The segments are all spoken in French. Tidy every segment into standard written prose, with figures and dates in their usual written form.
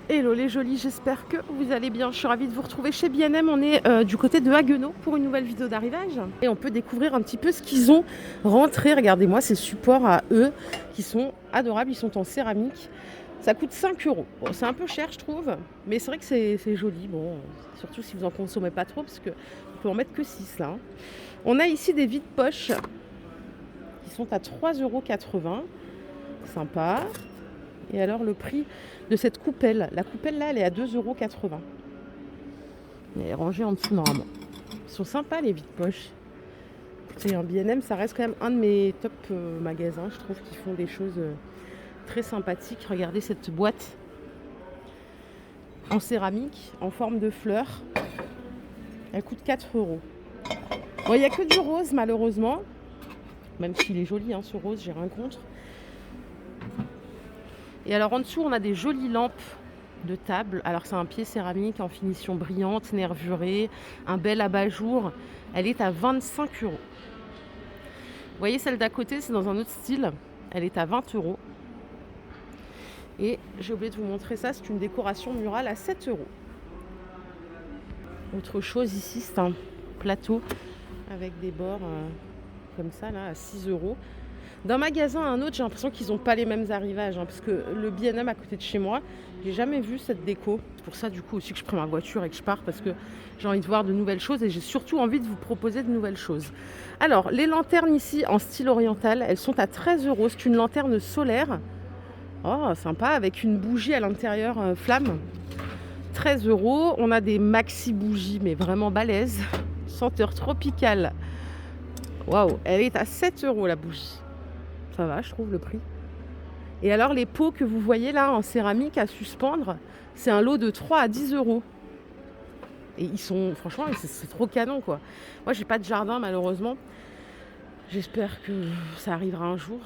Hello les jolis, j'espère que vous allez bien. Je suis ravie de vous retrouver chez B&M. On est du côté de Haguenau pour une nouvelle vidéo d'arrivage. Et on peut découvrir un petit peu ce qu'ils ont rentré. Regardez-moi ces supports à eux qui sont adorables. Ils sont en céramique. Ça coûte 5 euros. Bon, c'est un peu cher je trouve, mais c'est vrai que c'est joli. Bon, surtout si vous en consommez pas trop parce qu'on peut en mettre que 6 là. On a ici des vides-poches qui sont à 3,80 €. Sympa. Et alors le prix de cette coupelle, la coupelle là elle est à 2,80 €. Elle est rangée en dessous normalement. Ils sont sympas les vides-poches. Écoutez, un B&M ça reste quand même un de mes top magasins. Je trouve qu'ils font des choses très sympathiques. Regardez cette boîte en céramique, en forme de fleur. Elle coûte 4 euros. Bon, il n'y a que du rose malheureusement. Même s'il est joli ce rose, j'ai rien contre. Et alors en dessous, on a des jolies lampes de table. Alors c'est un pied céramique en finition brillante, nervurée, un bel abat-jour. Elle est à 25 euros. Vous voyez celle d'à côté, c'est dans un autre style. Elle est à 20 euros. Et j'ai oublié de vous montrer ça, c'est une décoration murale à 7 euros. Autre chose ici, c'est un plateau avec des bords comme ça là à 6 euros. D'un magasin à un autre, j'ai l'impression qu'ils n'ont pas les mêmes arrivages. Parce que le B&M à côté de chez moi, j'ai jamais vu cette déco. C'est pour ça du coup aussi que je prends ma voiture et que je pars parce que j'ai envie de voir de nouvelles choses et j'ai surtout envie de vous proposer de nouvelles choses. Alors, les lanternes ici en style oriental, elles sont à 13 euros. C'est une lanterne solaire. Oh, sympa, avec une bougie à l'intérieur flamme. 13 euros. On a des maxi bougies, mais vraiment balèzes. Senteur tropicale. Waouh, elle est à 7 euros la bougie. Ça va, je trouve le prix. Et alors les pots que vous voyez là en céramique à suspendre, c'est un lot de 3 à 10 euros. Et ils sont, franchement, c'est trop canon quoi. Moi j'ai pas de jardin malheureusement. J'espère que ça arrivera un jour.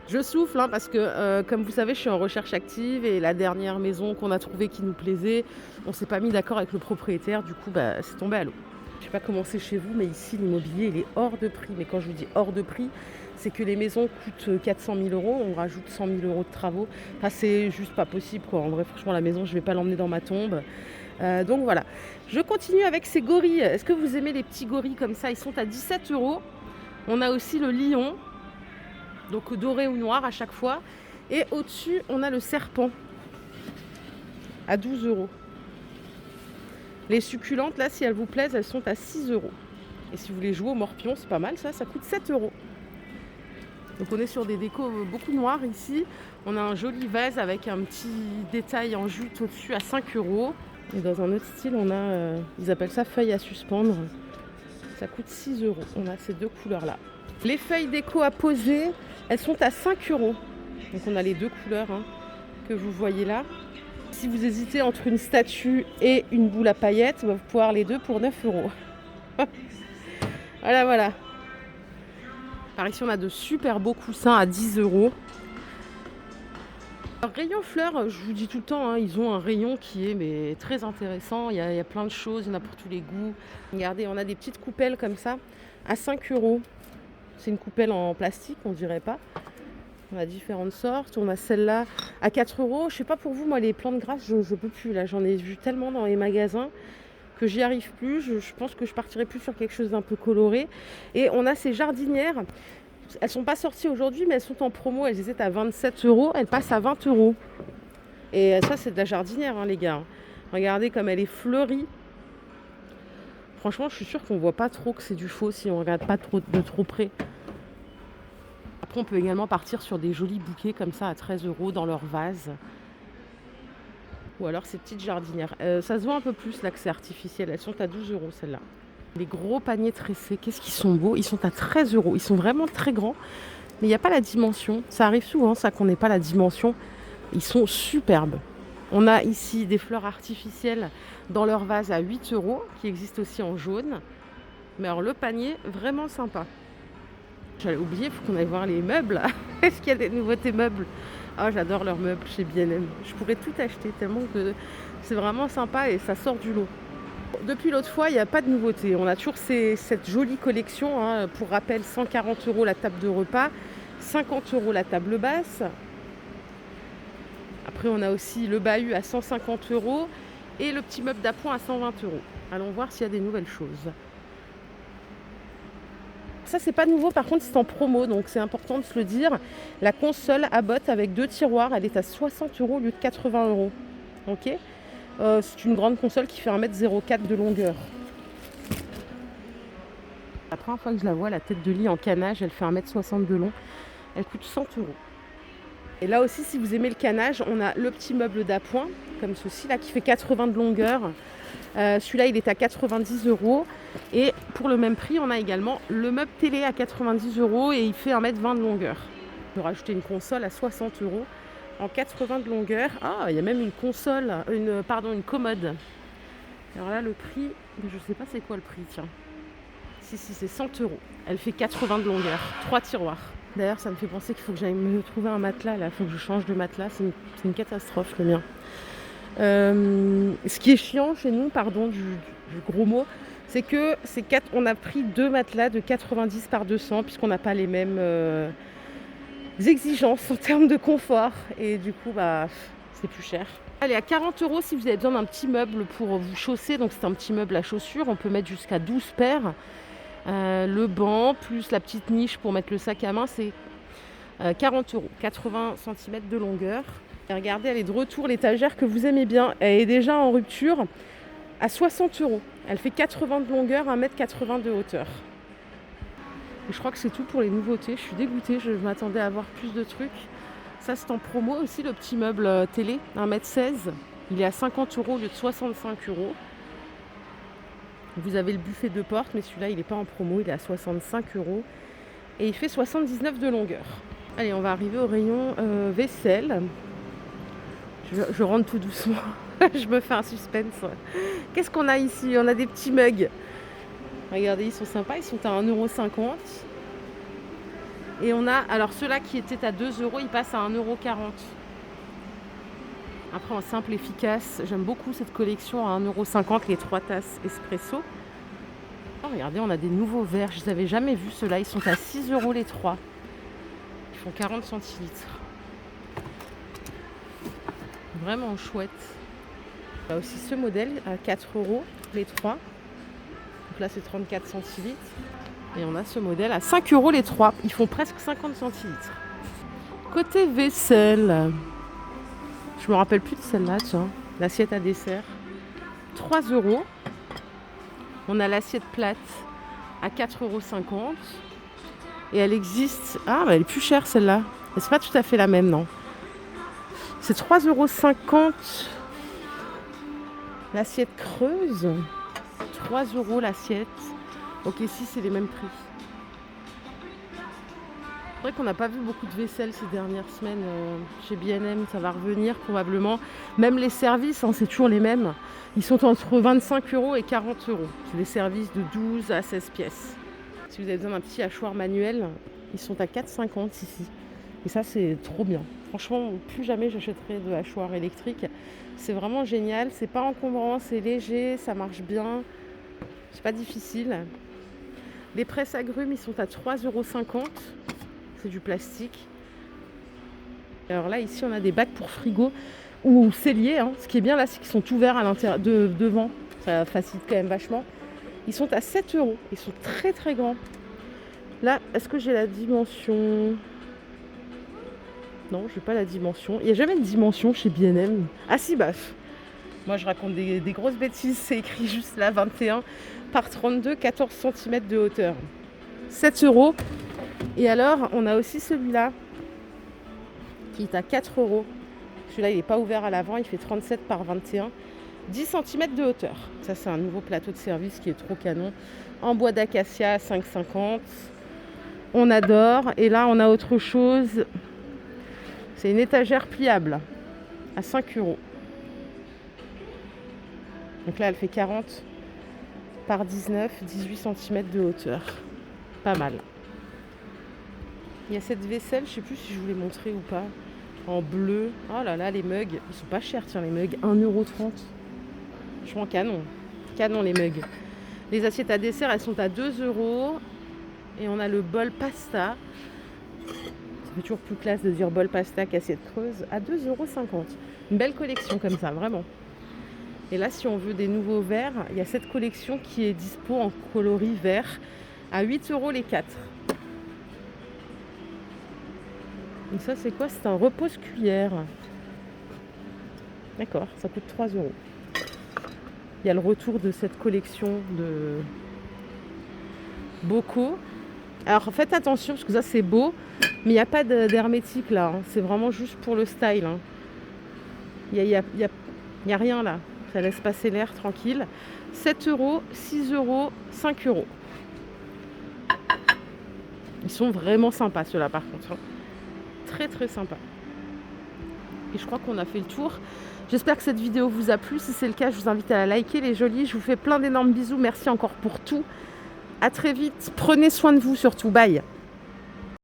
Je souffle parce que comme vous savez je suis en recherche active et la dernière maison qu'on a trouvée qui nous plaisait, on s'est pas mis d'accord avec le propriétaire, du coup c'est tombé à l'eau. Je sais pas comment c'est chez vous, mais ici l'immobilier il est hors de prix. Mais quand je vous dis hors de prix, c'est que les maisons coûtent 400 000 euros, on rajoute 100 000 euros de travaux. Enfin, c'est juste pas possible quoi. En vrai, franchement, la maison, je vais pas l'emmener dans ma tombe. Donc voilà. Je continue avec ces gorilles. Est-ce que vous aimez les petits gorilles comme ça? Ils sont à 17 euros. On a aussi le lion, donc doré ou noir à chaque fois. Et au-dessus, on a le serpent à 12 euros. Les succulentes, là, si elles vous plaisent, elles sont à 6 euros. Et si vous voulez jouer au morpion, c'est pas mal, ça coûte 7 euros. Donc on est sur des décos beaucoup noires ici. On a un joli vase avec un petit détail en jute au-dessus à 5 euros. Et dans un autre style, on a, ils appellent ça feuilles à suspendre. Ça coûte 6 euros. On a ces deux couleurs-là. Les feuilles déco à poser, elles sont à 5 euros. Donc on a les deux couleurs que vous voyez là. Si vous hésitez entre une statue et une boule à paillettes, vous pouvez avoir les deux pour 9 euros. Voilà. Par ici, on a de super beaux coussins à 10 euros. Alors, rayon fleurs, je vous dis tout le temps, ils ont un rayon qui est très intéressant. Il y a plein de choses, il y en a pour tous les goûts. Regardez, on a des petites coupelles comme ça à 5 euros. C'est une coupelle en plastique, on dirait pas. On a différentes sortes. On a celle-là à 4 euros. Je sais pas pour vous, moi, les plantes grasses, je peux plus. Là, j'en ai vu tellement dans les magasins que j'y arrive plus. Je pense que je partirai plus sur quelque chose d'un peu coloré. Et on a ces jardinières. Elles sont pas sorties aujourd'hui, mais elles sont en promo. Elles étaient à 27 euros. Elles passent à 20 euros. Et ça, c'est de la jardinière, les gars. Regardez comme elle est fleurie. Franchement, je suis sûre qu'on voit pas trop que c'est du faux si on regarde pas de trop près. Après, on peut également partir sur des jolis bouquets comme ça à 13 euros dans leur vase. Ou alors ces petites jardinières. Ça se voit un peu plus là que c'est artificiel. Elles sont à 12 euros celles-là. Les gros paniers tressés, qu'est-ce qu'ils sont beaux. Ils sont à 13 euros. Ils sont vraiment très grands. Mais il n'y a pas la dimension. Ça arrive souvent ça qu'on n'ait pas la dimension. Ils sont superbes. On a ici des fleurs artificielles dans leur vase à 8 euros, qui existent aussi en jaune. Mais alors le panier, vraiment sympa. J'allais oublier, il faut qu'on aille voir les meubles. Est-ce qu'il y a des nouveautés meubles? Ah, j'adore leurs meubles chez B&M. Je pourrais tout acheter tellement que c'est vraiment sympa et ça sort du lot. Depuis l'autre fois, il n'y a pas de nouveauté. On a toujours cette jolie collection. Pour rappel, 140 euros la table de repas, 50 euros la table basse. Après, on a aussi le bahut à 150 € et le petit meuble d'appoint à 120 €. Allons voir s'il y a des nouvelles choses. Ça, c'est pas nouveau, par contre, c'est en promo, donc c'est important de se le dire. La console Abbott avec 2 tiroirs, elle est à 60 € au lieu de 80 €. Ok, c'est une grande console qui fait 1,04 m de longueur. La première fois que je la vois, la tête de lit en canage, elle fait 1,60 m de long. Elle coûte 100 €. Et là aussi, si vous aimez le canage, on a le petit meuble d'appoint, comme ceci là, qui fait 80 de longueur. Celui-là, il est à 90 €. Et pour le même prix, on a également le meuble télé à 90 € et il fait 1,20 m de longueur. On peut rajouter une console à 60 € en 80 de longueur. Ah, il y a même une console, une commode. Alors là, le prix, je ne sais pas c'est quoi le prix, tiens. Si, c'est 100 €. Elle fait 80 de longueur, 3 tiroirs. D'ailleurs, ça me fait penser qu'il faut que j'aille me trouver un matelas. Là, il faut que je change de matelas. C'est une catastrophe, le mien. Ce qui est chiant chez nous, pardon du gros mot, c'est que on a pris 2 matelas de 90 par 200 puisqu'on n'a pas les mêmes exigences en termes de confort. Et du coup, c'est plus cher. Elle est à 40 € si vous avez besoin d'un petit meuble pour vous chausser. Donc c'est un petit meuble à chaussures. On peut mettre jusqu'à 12 paires. Le banc plus la petite niche pour mettre le sac à main, c'est 40 €, 80 cm de longueur. Et regardez, elle est de retour, l'étagère que vous aimez bien. Elle est déjà en rupture à 60 €. Elle fait 80 de longueur, 1,80 m de hauteur. Et je crois que c'est tout pour les nouveautés. Je suis dégoûtée, je m'attendais à avoir plus de trucs. Ça, c'est en promo aussi, le petit meuble télé, 1,16 m. Il est à 50 € au lieu de 65 €. Vous avez le buffet de porte, mais celui-là, il n'est pas en promo, il est à 65 €. Et il fait 79 de longueur. Allez, on va arriver au rayon vaisselle. Je rentre tout doucement. Je me fais un suspense. Qu'est-ce qu'on a ici? On a des petits mugs. Regardez, ils sont sympas, ils sont à 1,50 €. Et on a, alors ceux-là qui étaient à 2 €, ils passent à 1,40 €. Après, en simple, efficace, j'aime beaucoup cette collection à 1,50 € les 3 tasses espresso. Oh, regardez, on a des nouveaux verres, je ne les avais jamais vus ceux-là, ils sont à 6 € les 3. Ils font 40 centilitres. Vraiment chouette. Il y a aussi ce modèle à 4 € les 3. Donc là, c'est 34 centilitres. Et on a ce modèle à 5 € les 3. Ils font presque 50 centilitres. Côté vaisselle, je me rappelle plus de celle-là, tiens. L'assiette à dessert, 3 €. On a l'assiette plate à 4,50 €. Et elle existe... Ah, elle est plus chère celle-là. Mais c'est pas tout à fait la même, non. C'est 3,50 € l'assiette creuse. 3 € l'assiette. Ok, ici, c'est les mêmes prix. C'est vrai qu'on n'a pas vu beaucoup de vaisselle ces dernières semaines chez B&M, ça va revenir probablement. Même les services, c'est toujours les mêmes. Ils sont entre 25 € et 40 €. C'est des services de 12 à 16 pièces. Si vous avez besoin d'un petit hachoir manuel, ils sont à 4,50 € ici. Et ça, c'est trop bien. Franchement, plus jamais j'achèterai de hachoir électrique. C'est vraiment génial. C'est pas encombrant, c'est léger, ça marche bien. C'est pas difficile. Les presses agrumes, ils sont à 3,50 €. C'est du plastique. Alors là, ici, on a des bacs pour frigo ou cellier. Ce qui est bien là, c'est qu'ils sont ouverts à l'intérieur, devant. Ça facilite quand même vachement. Ils sont à 7 €. Ils sont très très grands. Là, est-ce que j'ai la dimension? Non, j'ai pas la dimension. Il n'y a jamais de dimension chez B&M. Ah si, moi je raconte des grosses bêtises. C'est écrit juste là, 21 par 32, 14 cm de hauteur. 7 €. Et alors, on a aussi celui-là qui est à 4 €. Celui-là, il n'est pas ouvert à l'avant. Il fait 37 par 21. 10 cm de hauteur. Ça, c'est un nouveau plateau de service qui est trop canon. En bois d'acacia à 5,50 €. On adore. Et là, on a autre chose. C'est une étagère pliable à 5 €. Donc là, elle fait 40 par 19, 18 cm de hauteur. Pas mal. Il y a cette vaisselle, je ne sais plus si je vous l'ai montré ou pas, en bleu. Oh là là, les mugs, ils sont pas chers, tiens, les mugs, 1,30 €. Franchement, canon. Canon, les mugs. Les assiettes à dessert, elles sont à 2 €. Et on a le bol pasta. Ça fait toujours plus classe de dire bol pasta, assiette creuse à 2,50 €. Une belle collection comme ça, vraiment. Et là, si on veut des nouveaux verres, il y a cette collection qui est dispo en coloris vert à 8 € les 4. Donc ça, c'est quoi? C'est un repose-cuillère. D'accord, ça coûte 3 €. Il y a le retour de cette collection de bocaux. Alors faites attention parce que ça c'est beau, mais il n'y a pas d'hermétique là. Hein. C'est vraiment juste pour le style. Hein. Il y a rien là. Ça laisse passer l'air tranquille. 7 €, 6 €, 5 €. Ils sont vraiment sympas ceux-là par contre. Hein. Très très sympas. Et je crois qu'on a fait le tour. J'espère que cette vidéo vous a plu. Si c'est le cas, je vous invite à la liker les jolis. Je vous fais plein d'énormes bisous. Merci encore pour tout. À très vite. Prenez soin de vous surtout. Bye.